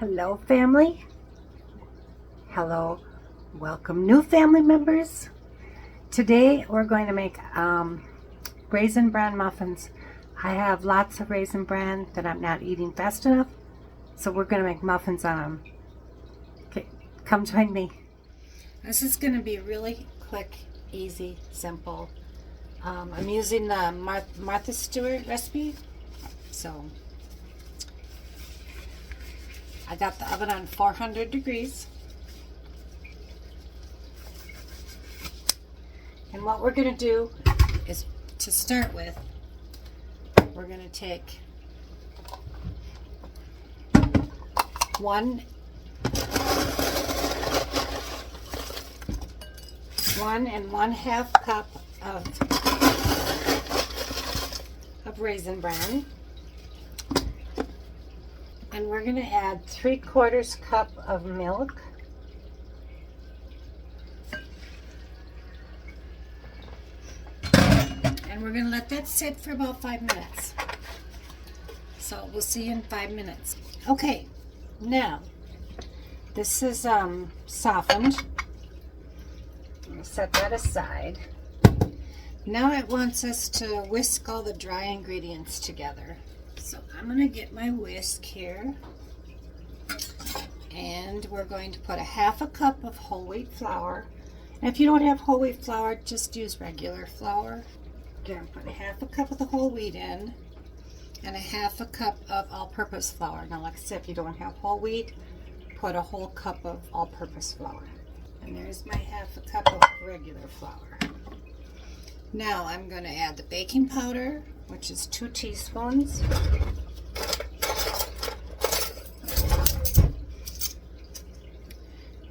Hello, family. Hello. Welcome, new family members. Today, we're going to make Raisin Bran muffins. I have lots of Raisin Bran that I'm not eating fast enough, so we're going to make muffins on them. Okay, come join me. This is going to be really quick, easy, simple. I'm using the Martha Stewart recipe, so I got the oven on 400 degrees. And what we're going to do is, to start with, we're going to take 1 1.5 cup of Raisin Bran. And we're going to add 3/4 cup of milk. And we're going to let that sit for about 5 minutes. So we'll see you in 5 minutes. Okay, now this is softened. I'm going to set that aside. Now it wants us to whisk all the dry ingredients together. So I'm going to get my whisk here, and we're going to put 1/2 cup of whole wheat flour. And if you don't have whole wheat flour, just use regular flour. Again, put 1/2 cup of the whole wheat in, and 1/2 cup of all-purpose flour. Now, like I said, if you don't have whole wheat, put a whole cup of all-purpose flour. And there's my 1/2 cup of regular flour. Now I'm going to add the baking powder, which is 2 teaspoons.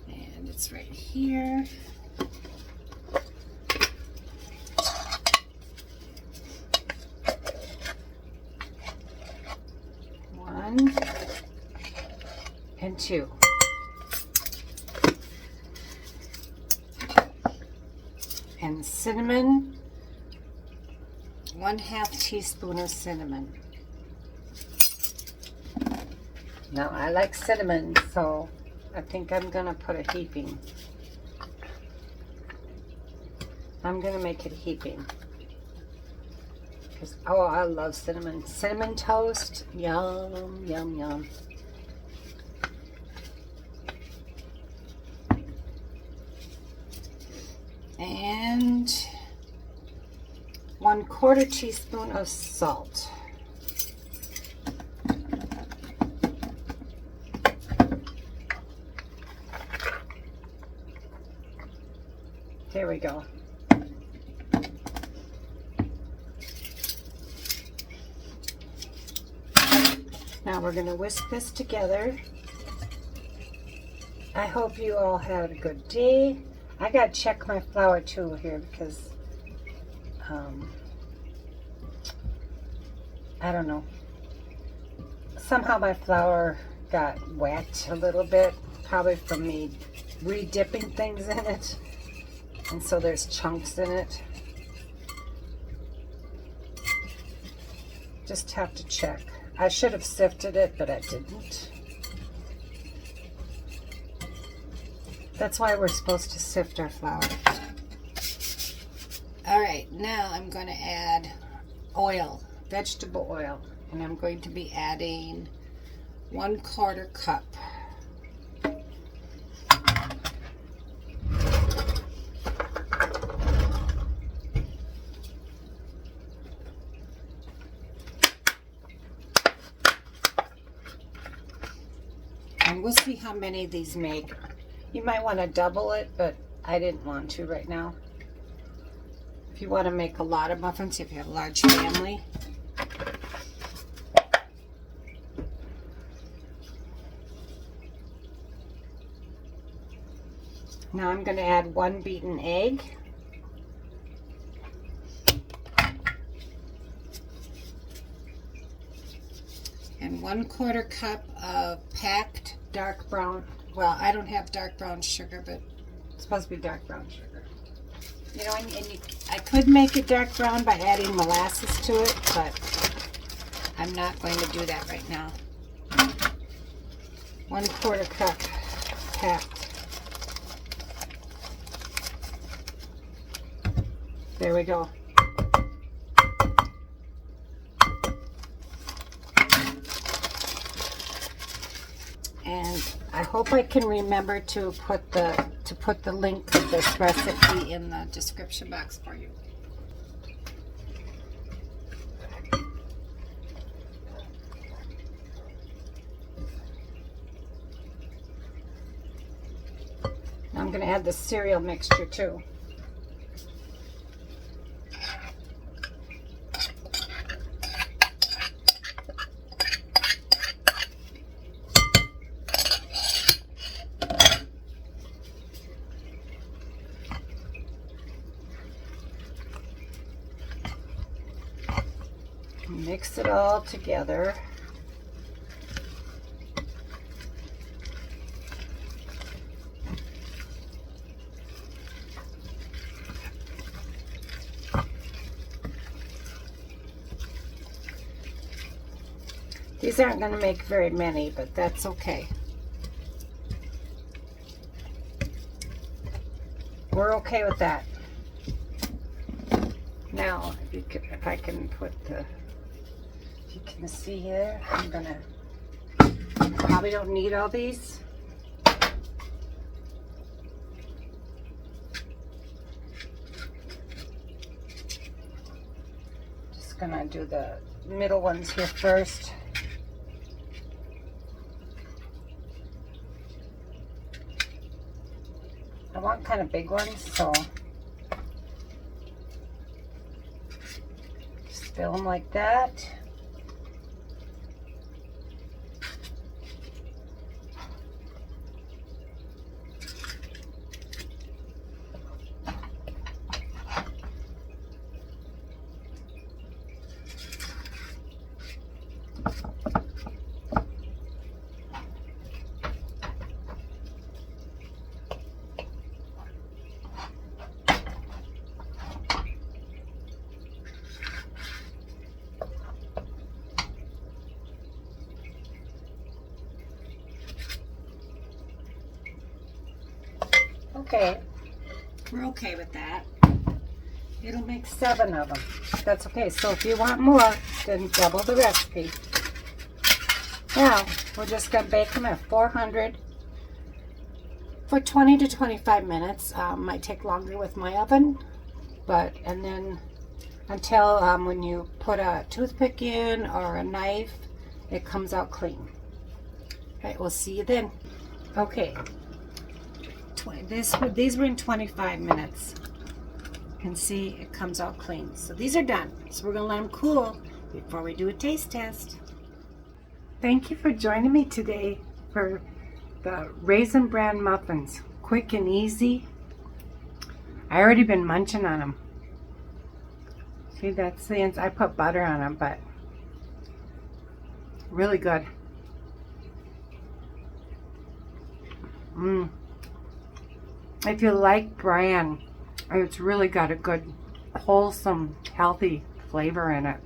And it's right here. One and 2. And cinnamon. 1/2 teaspoon of cinnamon. Now I like cinnamon, so I think I'm gonna put a heaping. I'm gonna make it heaping. Because, oh, I love cinnamon. Cinnamon toast, yum, yum, yum. And 1/4 teaspoon of salt. There we go. Now we're going to whisk this together. I hope you all had a good day. I got to check my flour too here because I don't know. Somehow my flour got wet a little bit, probably from me re-dipping things in it. And so there's chunks in it. Just have to check. I should have sifted it, but I didn't. That's why we're supposed to sift our flour. All right, now I'm going to add oil, vegetable oil, and I'm going to be adding 1/4 cup. And we'll see how many of these make. You might want to double it, but I didn't want to right now. If you want to make a lot of muffins, if you have a large family. Now I'm going to add 1 beaten egg. And 1/4 cup of packed dark brown. Well, I don't have dark brown sugar, but it's supposed to be dark brown sugar. You know, I could make it dark brown by adding molasses to it, but I'm not going to do that right now. 1/4 cup packed. There we go. And I hope I can remember to put the link of this recipe in the description box for you. Now I'm going to add the cereal mixture too. Mix it all together. These aren't going to make very many, but that's okay. We're okay with that. Now, if I can put the, if you can see here, I'm gonna, probably don't need all these. Just gonna do the middle ones here first. I want kind of big ones, so just fill them like that. Okay, we're okay with that. It'll make 7 of them. That's okay. So if you want more, then double the recipe. Now, we're just going to bake them at 400 for 20 to 25 minutes. Might take longer with my oven, but, and then until when you put a toothpick in or a knife, it comes out clean. All right, we'll see you then. Okay. These were in 25 minutes. You can see it comes out clean. So these are done. So we're going to let them cool before we do a taste test. Thank you for joining me today for the Raisin Bran Muffins. Quick and easy. I already been munching on them. See, that's the ends. I put butter on them, but really good. If you like Bran, it's really got a good, wholesome, healthy flavor in it.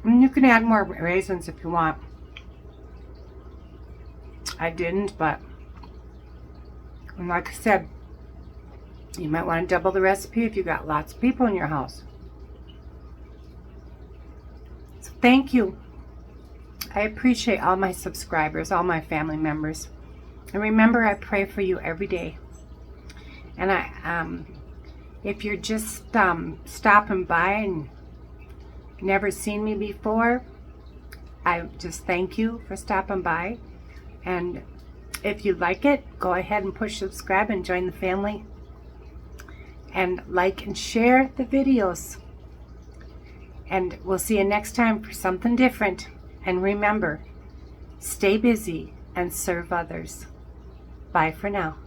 And you can add more raisins if you want. I didn't, but like I said, you might want to double the recipe if you got lots of people in your house. So thank you. I appreciate all my subscribers, all my family members. And remember, I pray for you every day. And if you're just stopping by and never seen me before, I just thank you for stopping by. And if you like it, go ahead and push subscribe and join the family. And like and share the videos. And we'll see you next time for something different. And remember, stay busy and serve others. Bye for now.